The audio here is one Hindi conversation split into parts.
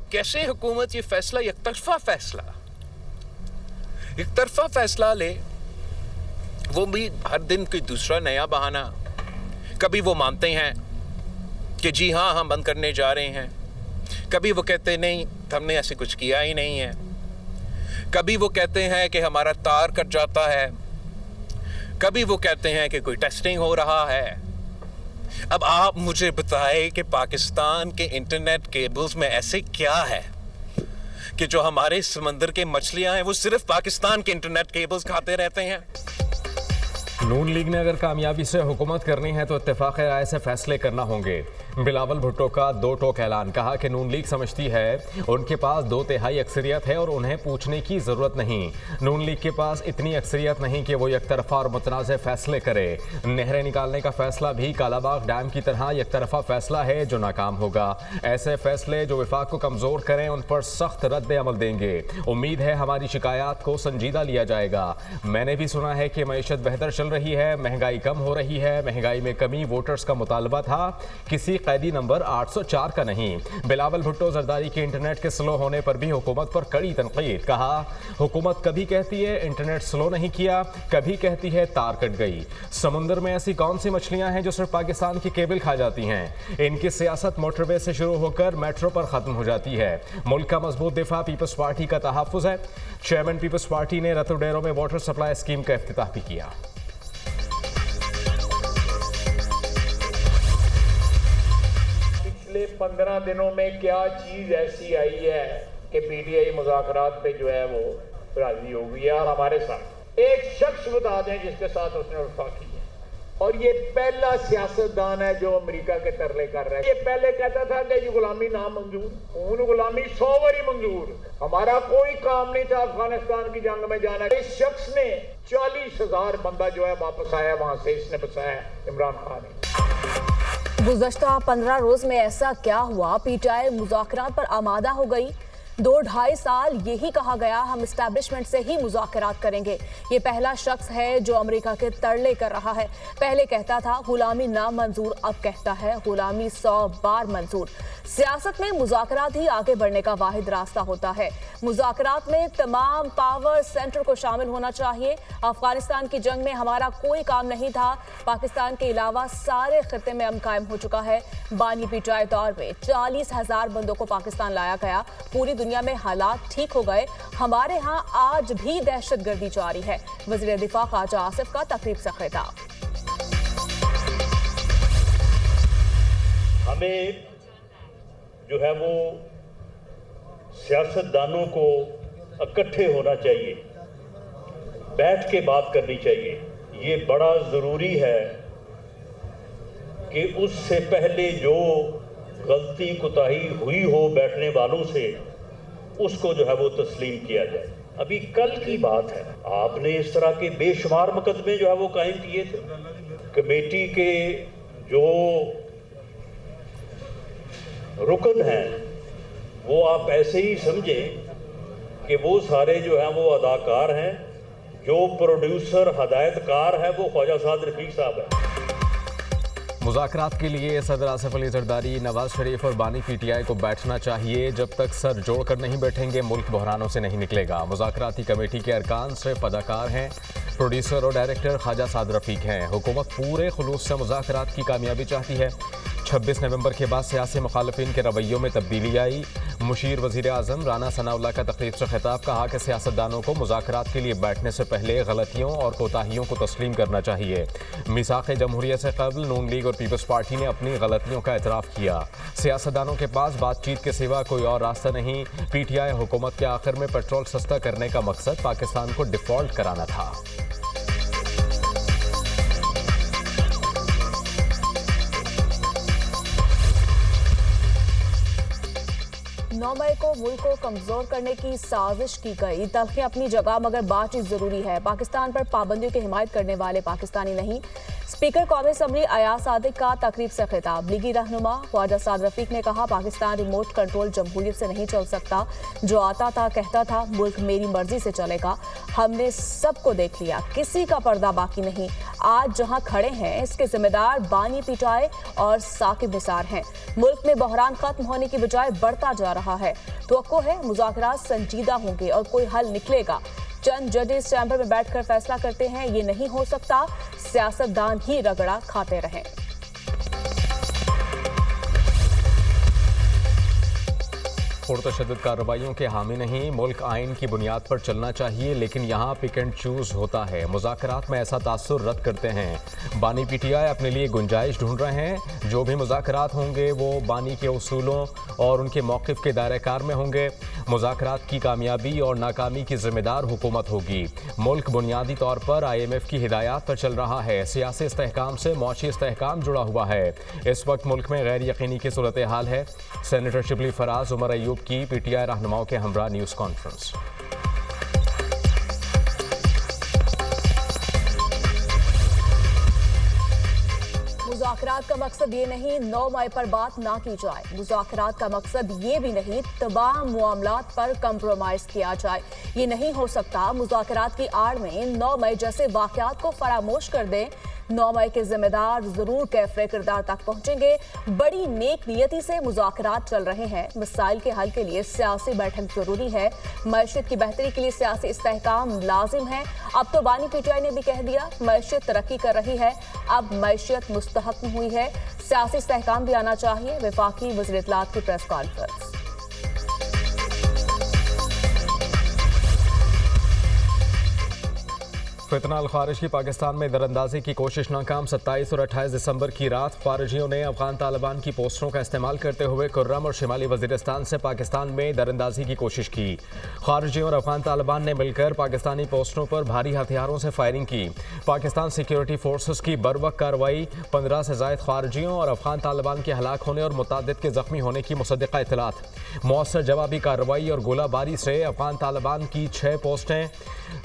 कैसे हुकूमत ये फैसला एक तरफा फैसला ले, वो भी हर दिन कोई दूसरा नया बहाना। कभी वो मानते हैं कि जी हाँ हम बंद करने जा रहे हैं, कभी वो कहते नहीं हमने ऐसे कुछ किया ही नहीं है, कभी वो कहते हैं कि हमारा तार कट जाता है, कभी वो कहते हैं कि कोई टेस्टिंग हो रहा है। अब आप मुझे बताएं कि पाकिस्तान के इंटरनेट केबल्स में ऐसे क्या है कि जो हमारे समंदर के मछलियां हैं वो सिर्फ पाकिस्तान के इंटरनेट केबल्स खाते रहते हैं। नून लीग ने अगर कामयाबी से हुकूमत करनी है तो इत्तेफाक राय से फैसले करना होंगे। बिलावल भुट्टो का दो टोक ऐलान। कहा कि नून लीग समझती है उनके पास 2/3 अक्सरियत है और उन्हें पूछने की ज़रूरत नहीं। नून लीग के पास इतनी अक्सरियत नहीं कि वो एक तरफा और मुतनाज़ फैसले करे। नहरें निकालने का फैसला भी कालाबाग डैम की तरह एक तरफा फैसला है जो नाकाम होगा। ऐसे फैसले जो विफाक को कमज़ोर करें उन पर सख्त रद्द अमल देंगे। उम्मीद है हमारी शिकायत को संजीदा लिया जाएगा। मैंने भी सुना है कि मईशत बेहतर चल रही है, महंगाई कम हो रही है। महंगाई में कमी वोटर्स का मुतालबा था, किसी कैदी नंबर 804 का नहीं। बिलावल भुट्टो जरदारी के इंटरनेट के स्लो होने पर भी हुकूमत पर कड़ी तनकीद। कहा हुकूमत कभी कहती है इंटरनेट स्लो नहीं किया, कभी कहती है तार कट गई। समुंदर में ऐसी कौन सी मछलियां हैं जो सिर्फ पाकिस्तान की केबल खा जाती हैं? इनकी सियासत मोटरवे से शुरू होकर मेट्रो पर खत्म हो जाती है। मुल्क का मजबूत दिफा पीपल्स पार्टी का तहफ्फुज है। चेयरमैन पीपल्स पार्टी ने रतुडेरो में वाटर सप्लाई स्कीम का इफ्तिताह भी किया। पिछले 15 दिनों में क्या चीज ऐसी आई है कि पीटीआई मुज़ाकरात पे जो है वो राजी हो गई है? और हमारे साथ एक शख्स बता दें जिसके साथ उसने वफाकी है, और ये पहला सियासतदान है जो अमेरिका के तरले कर रहा है। ये पहले कहता था कि ये गुलामी ना मंजूर, उन गुलामी 100 बारी मंजूर, हमारा कोई काम नहीं था अफगानिस्तान की जंग में जाना। इस शख्स ने 40,000 बंदा जो है वापस आया वहां से, इसने बचाया इमरान खान ने। गुज़श्ता 15 रोज में ऐसा क्या हुआ पीटीआई मुज़ाकरात पर आमादा हो गई? 2-2.5 साल यही कहा गया हम एस्टैब्लिशमेंट से ही मुज़ाकरात करेंगे। ये पहला शख्स है जो अमेरिका के तरले कर रहा है। पहले कहता था गुलामी ना मंजूर, अब कहता है गुलामी 100 बार मंजूर। सियासत में मुज़ाकरात ही आगे बढ़ने का वाहिद रास्ता होता है। मुज़ाकरात में तमाम पावर सेंटर को शामिल होना चाहिए। अफगानिस्तान की जंग में हमारा कोई काम नहीं था, पाकिस्तान के अलावा सारे खित्ते में अमन कायम हो चुका है। बानी पीटीआई दौर में 40,000 बंदों को पाकिस्तान लाया गया। पूरी दुनिया में हालात ठीक हो गए, हमारे यहाँ आज भी दहशतगर्दी जारी है। वज़ीर दिफा ख्वाजा आसिफ का तकरीब से खिताब। हमें जो है वो सियासतदानों को इकट्ठे होना चाहिए, बैठ के बात करनी चाहिए। ये बड़ा ज़रूरी है कि उससे पहले जो गलती कोताही हुई हो बैठने वालों से, उसको जो है वो तस्लीम किया जाए। अभी कल की बात है, आपने इस तरह के बेशुमार मुकदमे जो है वो कायम किए थे। कमेटी के जो रुकन हैं वो आप ऐसे ही समझें कि वो सारे जो हैं वो अदाकार हैं, जो प्रोड्यूसर हदायतकार है वो ख्वाजा साद रफीक साहब है। मुज़ाकरात के लिए सदर आसिफ अली जरदारी, नवाज शरीफ और बानी पीटीआई को बैठना चाहिए। जब तक सर जोड़कर नहीं बैठेंगे मुल्क बहरानों से नहीं निकलेगा। मुज़ाकराती कमेटी के अरकान सिर्फ अदाकार हैं, प्रोड्यूसर और डायरेक्टर ख्वाजा साद रफीक हैं। हुकूमत पूरे खुलूस से मुज़ाकरात की कामयाबी चाहती है। 26 नवंबर के बाद सियासी मुखालफिन के रवैयों में तब्दीली आई। मुशीर वज़ीर आज़म राना सनाउल्लाह का तकरीब से खिताब। कहा कि सियासतदानों को मुज़ाकरात के लिए बैठने से पहले गलतियों और कोताहियों को तस्लीम करना चाहिए। मिसाक़ जमहूरियत से कबल नून लीग और पीपल्स पार्टी ने अपनी गलतियों का एतराफ़ किया। सियासतदानों के पास बातचीत के सिवा कोई और रास्ता नहीं। पीटीआई हुकूमत के आखिर में पेट्रोल सस्ता करने का मकसद पाकिस्तान को डिफ़ॉल्ट कराना था। 9 मई को मुल्क को कमजोर करने की साजिश की गई। तलखे अपनी जगह, मगर बातचीत जरूरी है। पाकिस्तान पर पाबंदियों की हिमायत करने वाले पाकिस्तानी नहीं। स्पीकर कौमी असम्बली अयाज सादिक का तकरीब से खिताब। लीगी रहनुमा ख्वाजा साद रफीक ने कहा पाकिस्तान रिमोट कंट्रोल जमहूरियत से नहीं चल सकता। जो आता था कहता था मुल्क मेरी मर्जी से चलेगा। हमने सबको देख लिया, किसी का पर्दा बाकी नहीं। आज जहां खड़े हैं इसके जिम्मेदार बानी पीटाए और साकिब निसार हैं। मुल्क में बहरान खत्म होने की बजाय बढ़ता जा रहा है। तवक्को है मुज़ाकरात संजीदा होंगे और कोई हल निकलेगा। चंद जजेस चैम्बर में बैठकर फैसला करते हैं, ये नहीं हो सकता सियासतदान ही रगड़ा खाते रहें। पुरतशद्दुद कार्रवाइयों के हामी नहीं, मुल्क आइन की बुनियाद पर चलना चाहिए, लेकिन यहाँ पिक एंड चूज होता है। मुज़ाकरात में ऐसा तासुर रद्द करते हैं। बानी पीटीआई अपने लिए गुंजाइश ढूंढ रहे हैं। जो भी मुज़ाकरात होंगे वो बानी के उसूलों और उनके मौक़िफ़ के दायरे कार में होंगे। मुज़ाकरात की कामयाबी और नाकामी की जिम्मेदार हुकूमत होगी। मुल्क बुनियादी तौर पर IMF की हिदायत पर चल रहा है। सियासी इस्तेहकाम से मौशी इस्तेहकाम जुड़ा हुआ है। इस वक्त मुल्क में गैर यकीनी की सूरत हाल है। सेनेटर शिबली फराज उमर अयूब की PTI रहनुमाओं के हमरा न्यूज़ कॉन्फ्रेंस। मुज़ाकरात का मकसद ये नहीं 9 मई पर बात ना की जाए। मुज़ाकरात का मकसद ये भी नहीं तमाम मामलात पर कंप्रोमाइज किया जाए। ये नहीं हो सकता मुज़ाकरात की आड़ में 9 मई जैसे वाक़यात को फरामोश कर दें। 9 मई के जिम्मेदार जरूर कैफरे किरदार तक पहुंचेंगे। बड़ी नेक नियति से मुज़ाकरात चल रहे हैं। मसाइल के हल के लिए सियासी बैठक जरूरी है। मईशत की बेहतरी के लिए सियासी इस्तेहकाम लाजिम है। अब तो बानी पीटीआई ने भी कह दिया मईशत तरक्की कर रही है, अब मईशत मुस्तहकम हुई है, सियासी इस्तेहकाम भी आना चाहिए। वफाकी वज़ीर इत्तलात की प्रेस कॉन्फ्रेंस। फितना अल खारिज की पाकिस्तान में दरअंदाजी की कोशिश नाकाम। 27 और 28 दिसंबर की रात खारिजियों ने अफगान तालिबान की पोस्टरों का इस्तेमाल करते हुए कुर्रम और शिमाली वजीरिस्तान से पाकिस्तान में दरअंदाजी की कोशिश की। खारिजियों और अफगान तालिबान ने मिलकर पाकिस्तानी पोस्टरों पर भारी हथियारों से फायरिंग की। पाकिस्तान सिक्योरिटी फोर्सेस की बरवक्त कार्रवाई 15 से ज़ायद खारिजियों और अफगान तालिबान के हलाक होने और मुतअद्दिद के जख्मी होने की मुसद्दिक़ा इत्तलात। मौसर जवाबी कार्रवाई और गोलाबारी से अफगान तालिबान की 6 पोस्टें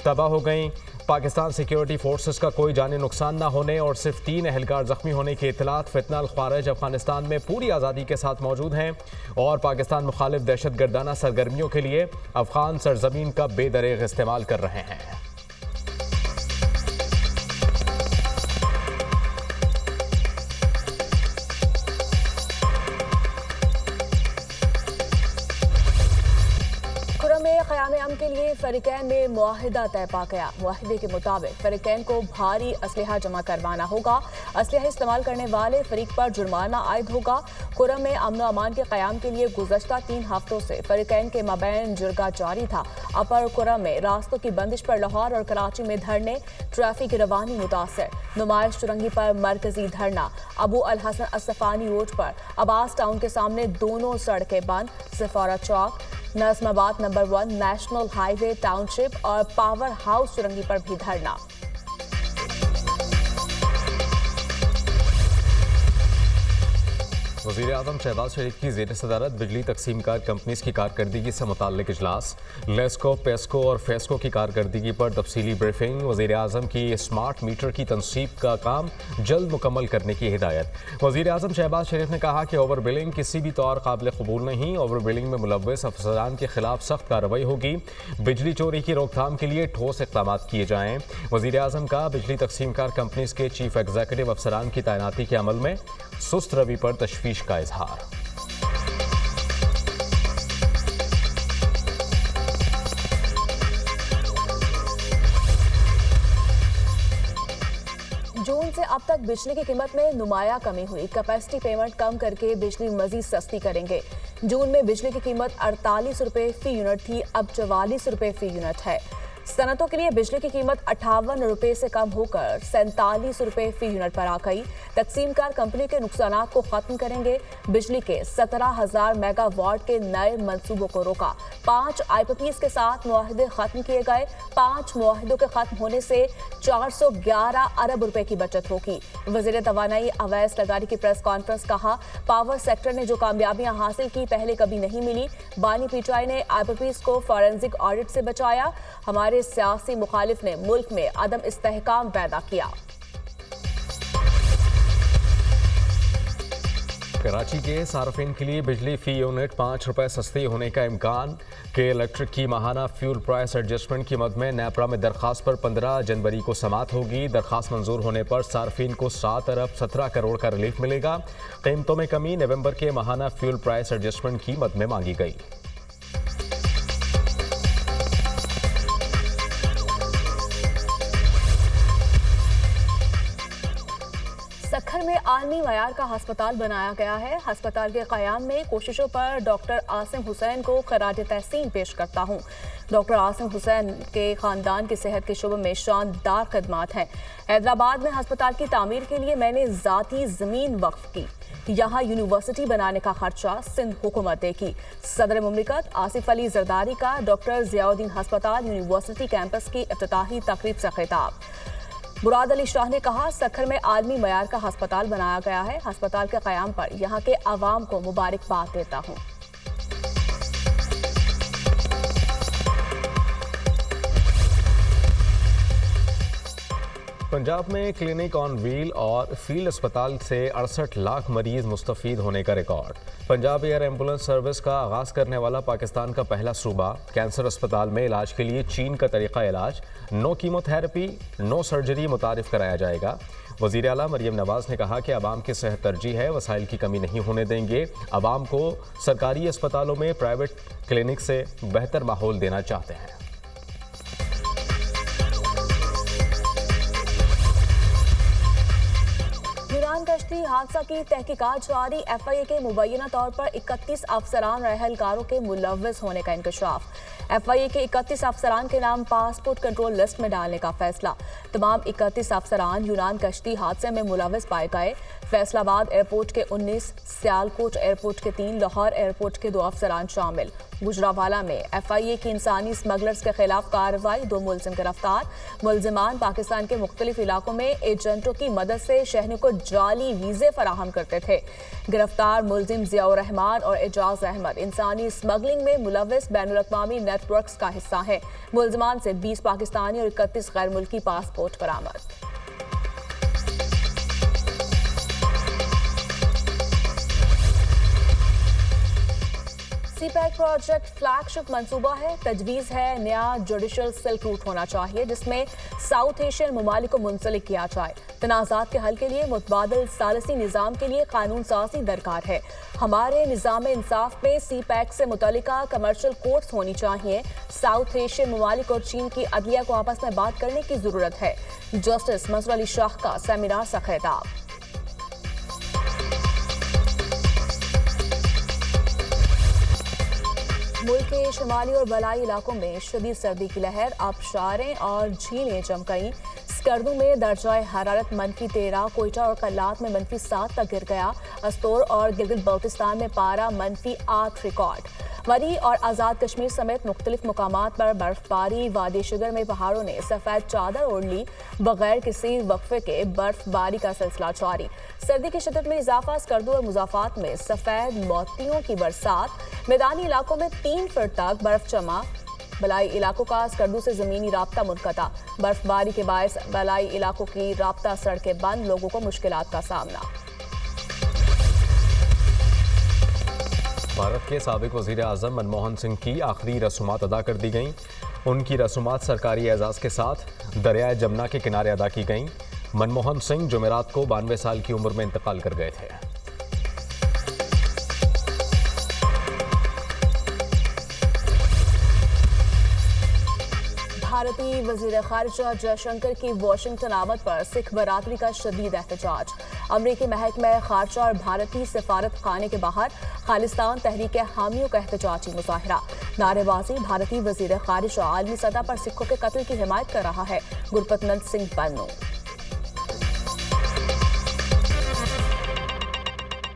तबाह हो गईं। पाकिस्तान सिक्योरिटी फोर्सेस का कोई जानी नुकसान न होने और सिर्फ 3 एहलकार जख्मी होने की इत्तलात। फितना अल खारिज अफगानिस्तान में पूरी आज़ादी के साथ मौजूद हैं और पाकिस्तान मुखालिफ दहशतगर्दाना सरगर्मियों के लिए अफगान सरजमीन का बेदरेग इस्तेमाल कर रहे हैं। क़याम अमन के लिए फरीकैन में मुआहिदा तय पा गया। मुआहिदे के मुताबिक फरीकैन को भारी असलहा जमा करवाना होगा। असलहा इस्तेमाल करने वाले फरीक पर जुर्माना आयद होगा। खुर्रम में अमन व अमान के क़याम के लिए गुज़श्ता 3 हफ्तों से फरीकैन के मबैन जुर्गा जारी था। अपर खुर्रम में रास्तों की बंदिश पर लाहौर और कराची में धरने, ट्रैफिक रवानी मुतासर। नुमाइश चुरंगी पर मरकजी धरना। अबू अल हसन अस्सफ़ानी रोड पर अब्बास टाउन के सामने दोनों सड़कें बंद। सफारा चौक, नज़माबाद नंबर 1, नेशनल हाईवे टाउनशिप और पावर हाउस चुरंगी पर भी धरना। वज़ीर-ए-आज़म शहबाज शरीफ की ज़ेर सदारत बिजली तकसीमकार कंपनीज की कारकर्दगी से मुताल्लिक इजलास। लेस्को, पेस्को और फेस्को की कारकर्दगी पर तफसीली ब्रीफिंग। वज़ीर-ए-आज़म की स्मार्ट मीटर की तनसीब का काम जल्द मुकम्मल करने की हिदायत। वज़ीर-ए-आज़म शहबाज शरीफ ने कहा कि ओवर बिलिंग किसी भी तौर काबिल कबूल नहीं। ओवर बिलिंग में मुलव्वस अफसरान के खिलाफ सख्त कार्रवाई होगी। बिजली चोरी की रोकथाम के लिए ठोस इक़दाम किए जाएँ। वज़ीर-ए-आज़म का बिजली तकसीमकार कंपनीज के चीफ एग्जीक्यूटिव अफसरान की तैनाती के अमल में सुस्त रवि पर तशवीश का इजहार। जून से अब तक बिजली की कीमत में नुमाया कमी हुई। कैपेसिटी पेमेंट कम करके बिजली मजीद सस्ती करेंगे। जून में बिजली की कीमत 48 रुपये फी यूनिट थी, अब 44 रुपये फी यूनिट है। सनतों के लिए बिजली की कीमत 58 रुपये से कम होकर 47 रुपये फी यूनिट पर आ गई। तकसीमकार कंपनी के नुकसानात को खत्म करेंगे। बिजली के 17,000 मेगावाट के नए मंसूबों को रोका। 5 IPPs के साथ मुआहिदे खत्म किए गए। 5 मुआहिदों के खत्म होने से 411 अरब रुपए की बचत होगी। वज़ीर तवानाई अवैस लगारी की प्रेस कॉन्फ्रेंस। कहा, पावर सेक्टर ने जो कामयाबियां हासिल की पहले कभी नहीं मिली। बानी पीटीआई ने IPPs को फॉरेंसिक ऑडिट से बचाया। हमारे सियासी मुखालिफ ने मुल्क में अदम इस्तेहकाम पैदा किया। कराची के सार्फिन के लिए बिजली फी यूनिट 5 रुपए सस्ती होने का इम्कान। के इलेक्ट्रिक की माहाना फ्यूल प्राइस एडजस्टमेंट की मद में नेपरा में दरखास्त पर 15 जनवरी को समाअत होगी। दरखास्त मंजूर होने पर सार्फिन को 7 अरब 17 करोड़ का रिलीफ मिलेगा। कीमतों में कमी नवंबर के माहाना फ्यूल प्राइस एडजस्टमेंट की मद में मांगी गई। सक्खर में आलमी मयार का अस्पताल बनाया गया है। अस्पताल के क़याम में कोशिशों पर डॉक्टर आसिम हुसैन को खराज तहसीन पेश करता हूँ। डॉक्टर आसिम हुसैन के ख़ानदान की सेहत के शुबे में शानदार खदमात हैं। हैदराबाद में अस्पताल की तामीर के लिए मैंने ज़ाती ज़मीन वक्फ की। यहाँ यूनिवर्सिटी बनाने का खर्चा सिंध हुकूमत देगी। सदर मुमलिकत आसिफ अली जरदारी का डॉक्टर ज़ियाउद्दीन अस्पताल यूनिवर्सिटी कैंपस की इफ्तिताही तकरीब से खिताब। मुराद अली शाह ने कहा, सक्खर में आलमी मयार का अस्पताल बनाया गया है। अस्पताल के क़याम पर यहाँ के अवाम को मुबारकबाद देता हूँ। पंजाब में क्लिनिक ऑन व्हील और फील्ड अस्पताल से 68 लाख मरीज मुस्तफ़ीद होने का record. Punjab air ambulance service का आगाज़ करने वाला पाकिस्तान का पहला सूबा। कैंसर अस्पताल में इलाज के लिए चीन का तरीक़ा इलाज, नो कीमोथेरेपी, नो सर्जरी मुतारिफ कराया जाएगा। वज़ीर आला मरियम नवाज़ ने कहा कि आवाम की सेहत तरजीह है, वसाइल की कमी नहीं होने देंगे। आवाम को सरकारी अस्पतालों में प्राइवेट क्लिनिक से बेहतर माहौल देना चाहते हैं। यूनान कश्ती हादसा की तहकीकात जारी। FIA के मुबैना तौर पर 31 अफसरान रहलकारों के मुलव्वस होने का इंकशाफ। FIA के 31 अफसरान के नाम पासपोर्ट कंट्रोल लिस्ट में डालने का फैसला। तमाम 31 अफसरान यूनान कश्ती हादसे में मुलव्वस पाए गए। फैसलाबाद एयरपोर्ट के 19, सियालकोट एयरपोर्ट के 3, लाहौर एयरपोर्ट के 2 अफसरान शामिल। गुजरावाला में FIA की इंसानी स्मगलर्स के खिलाफ कार्रवाई, 2 मुलजिम गिरफ्तार। मुलजिमान पाकिस्तान के मुख्तलिफ इलाकों में एजेंटों की मदद से शहरियों को जाली वीजे फराहम करते थे। गिरफ्तार मुलजिम जियाउर रहमान और एजाज अहमद इंसानी स्मगलिंग में मुलव्वस बैनुल अक़वामी नेटवर्क्स का हिस्सा है। मुलजिमान से 20 पाकिस्तानी और 31 गैर मुल्की पासपोर्ट बरामद। सीपैक प्रोजेक्ट फ्लैगशिप मंसूबा है। तजवीज़ है नया जुडिशल सिल्क रूट होना चाहिए जिसमें साउथ एशियन ममालिक को मुंसलिक किया जाए। तनाज़ात के हल के लिए मुतबादिल सालसी निज़ाम के लिए कानून साज़ी दरकार है। हमारे निज़ाम इंसाफ में सीपैक से मुतल्लिका कमर्शियल कोर्ट्स होनी चाहिए। साउथ एशियन ममालिक और चीन की अदलिया को आपस में बात करने की ज़रूरत है। जस्टिस मंसूर अली शाह का सेमिनार से खिताब। मुल्क के शुमाली और बलाई इलाकों में शदीद सर्दी की लहर। आबशारें और झीलें जम गईं। स्कर्दू में दर्जा हरारत -13, कोयटा और कल्लात में -7 तक गिर गया। अस्तोर और गिलगित बल्तिस्तान में पारा -8 रिकॉर्ड। मरी और आज़ाद कश्मीर समेत मुख्तलिफ मुकामात पर बर्फबारी। वादी शुगर में पहाड़ों ने सफ़ेद चादर ओढ़ ली। बगैर किसी वक्फे के बर्फबारी का सिलसिला जारी। सर्दी की शिद्दत में इजाफा। स्कर्दू और मुज़ाफ़ात में सफ़ेद मोतियों की बरसात। मैदानी इलाकों में 3 फुट तक बर्फ जमा। बलाई इलाकों का स्कर्दू से ज़मीनी राब्ता मुनक़ता। बर्फबारी के बायस बलाई इलाकों की राब्ता सड़कें बंद। लोगों को मुश्किलात का सामना। भारत के साबिक वज़ीर आज़म मनमोहन सिंह की आखिरी रसूमात अदा कर दी गईं। उनकी रसूमात सरकारी एजाज़ के साथ दरियाए जमुना के किनारे अदा की गईं। मनमोहन सिंह जुमेरात को 92 साल की उम्र में इंतकाल कर गए थे। भारतीय वज़ीर ख़ारिजा जयशंकर की वाशिंगटन आमद पर सिख बरादरी का शदीद एहतजाज। अमरीकी महकमा ख़ारिजा और भारतीय सिफारत खाने के बाहर खालिस्तान तहरीक हामियों का एहतजाजी मुजाहिरा। नारेबाजी। भारतीय वज़ीर ख़ारिजा आलमी सतह पर सिखों के कत्ल की हिमायत कर रहा है। गुरपतनंद सिंह पन्नू।